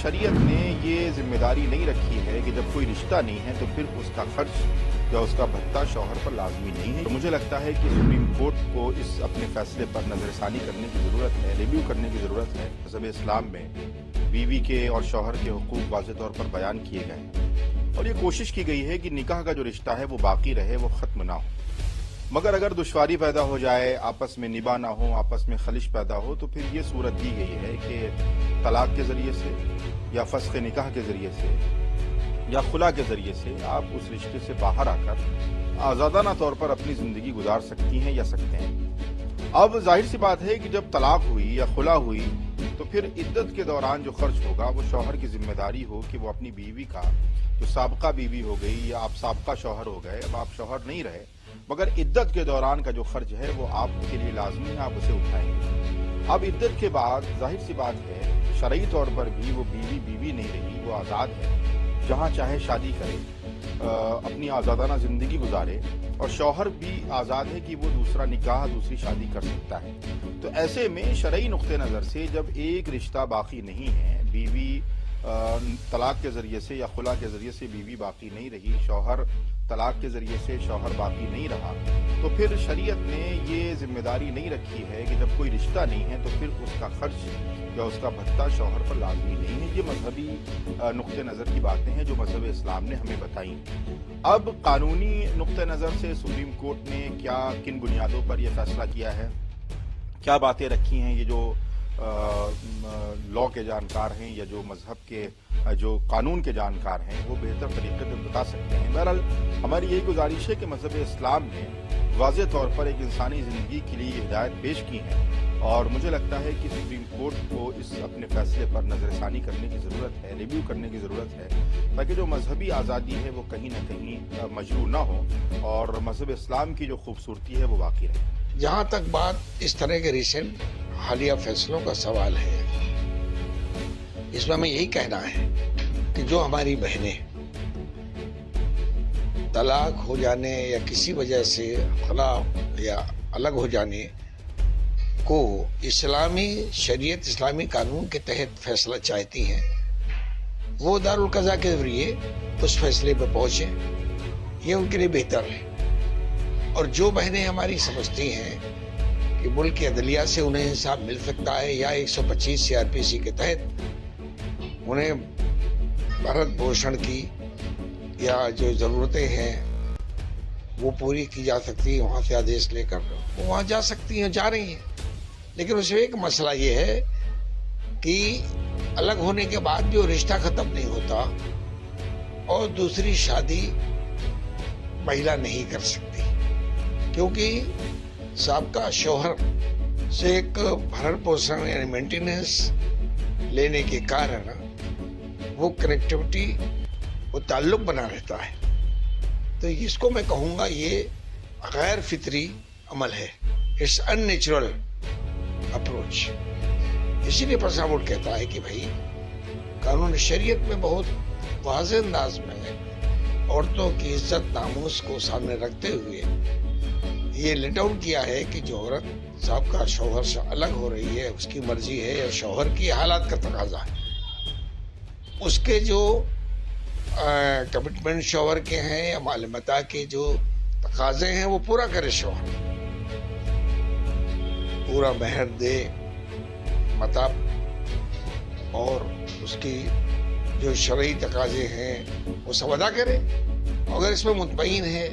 शरीयत ने ये जिम्मेदारी नहीं रखी है कि जब कोई रिश्ता नहीं है तो फिर उसका खर्च या उसका भत्ता शौहर पर लाजमी नहीं है। तो मुझे लगता है कि सुप्रीम कोर्ट को इस अपने फैसले पर नजरसानी करने की ज़रूरत है, रिव्यू करने की ज़रूरत है। मज़हब इस्लाम में बीवी के और शौहर के हुकूक वाज़ेह तौर पर बयान किए गए और ये कोशिश की गई है कि निकाह का जो रिश्ता है वो बाकी रहे, वो ख़त्म ना हो। मगर अगर दुश्वारी पैदा हो जाए, आपस में निभा ना हो, आपस में खलिश पैदा हो, तो फिर ये सूरत दी गई है कि तलाक के ज़रिए से या फस्ख़ निकाह के ज़रिए से या खुला के ज़रिए से आप उस रिश्ते से बाहर आकर आज़ादाना तौर पर अपनी ज़िंदगी गुजार सकती हैं या सकते हैं। अब जाहिर सी बात है कि जब तलाक हुई या खुला हुई तो फिर इद्दत के दौरान जो खर्च होगा वो शौहर की जिम्मेदारी हो कि वो अपनी बीवी का, जो साबका बीवी हो गई या आप साबका शौहर हो गए, अब आप शौहर नहीं रहे, मगर इद्दत के दौरान का जो खर्च है वो आपके लिए लाजमी है, आप उसे उठाएंगे। अब इद्दत के बाद जाहिर सी बात है शरई तौर पर भी वो बीवी बीवी नहीं रही, वो आज़ाद है, जहाँ चाहे शादी करे, अपनी आज़ादाना ज़िंदगी गुजारे, और शौहर भी आज़ाद है कि वो दूसरा निकाह, दूसरी शादी कर सकता है। तो ऐसे में शरई नुक्ते नज़र से जब एक रिश्ता बाकी नहीं है, बीवी तलाक के ज़रिए से या खुला के ज़रिए से बीवी बाकी नहीं रही, शौहर तलाक के ज़रिए से शौहर बाकी नहीं रहा, तो फिर शरीयत ने ये जिम्मेदारी नहीं रखी है कि जब कोई रिश्ता नहीं है तो फिर उसका खर्च या उसका भत्ता शौहर पर लाजमी नहीं है। ये मजहबी नुक्ते नज़र की बातें हैं जो मजहब इस्लाम ने हमें बताई। अब कानूनी नुक्ते नज़र से सुप्रीम कोर्ट ने क्या, किन बुनियादों पर यह फैसला किया है, क्या बातें रखी हैं, ये जो लॉ के जानकार हैं या जो मजहब के, जो कानून के जानकार हैं, वो बेहतर तरीके से बता सकते हैं। बहरहाल हमारी यही गुजारिश है कि मजहब इस्लाम ने वाज़ेह तौर पर एक इंसानी ज़िंदगी के लिए हिदायत पेश की है और मुझे लगता है कि सुप्रीम कोर्ट को इस अपने फैसले पर नजरसानी करने की ज़रूरत है, रिव्यू करने की ज़रूरत है, ताकि जो मजहबी आज़ादी है वो कहीं ना कहीं मजरूह ना हो और मजहब इस्लाम की जो खूबसूरती है वो बाकी रहे। जहाँ तक बात इस तरह के रिसेंट हालिया फैसलों का सवाल है, इसमें हमें यही कहना है कि जो हमारी बहनें तलाक हो जाने या किसी वजह से खला या अलग हो जाने को इस्लामी शरीयत, इस्लामी कानून के तहत फैसला चाहती हैं, वो दारुल कज़ा के जरिए उस फैसले पर पहुंचे, ये उनके लिए बेहतर है। और जो बहनें हमारी समझती हैं कि मुल्क की अदलिया से उन्हें इंसाफ मिल सकता है या 125 CRPC के तहत उन्हें भरण पोषण की या जो ज़रूरतें हैं वो पूरी की जा सकती है, वहाँ से आदेश लेकर वो वहाँ जा सकती हैं, जा रही हैं। लेकिन उसमें एक मसला ये है कि अलग होने के बाद जो रिश्ता ख़त्म नहीं होता और दूसरी शादी महिला नहीं कर सकती, क्योंकि साबका शौहर से एक भरण पोषण यानी मेंटेनेंस लेने के कारण वो कनेक्टिविटी, वो ताल्लुक बना रहता है। तो इसको मैं कहूँगा ये गैर फितरी अमल है, इट्स अननेचुरल अप्रोच। इसीलिए प्रसावुड कहता है कि भाई कानून शरीयत में बहुत वाज़ेह अंदाज में औरतों की इज्जत, नामूस को सामने रखते हुए ये लेट आउट किया है कि जो औरत साबका शौहर से अलग हो रही है, उसकी मर्जी है या शौहर की हालात का तकाजा है, उसके जो कमिटमेंट शौहर के हैं या मालूमात के जो तकाजे हैं वो पूरा करे शौहर, पूरा महर दे, मतलब और उसकी जो शरई तकाजे हैं वो सब अदा करे। अगर इसमें मुतमईन है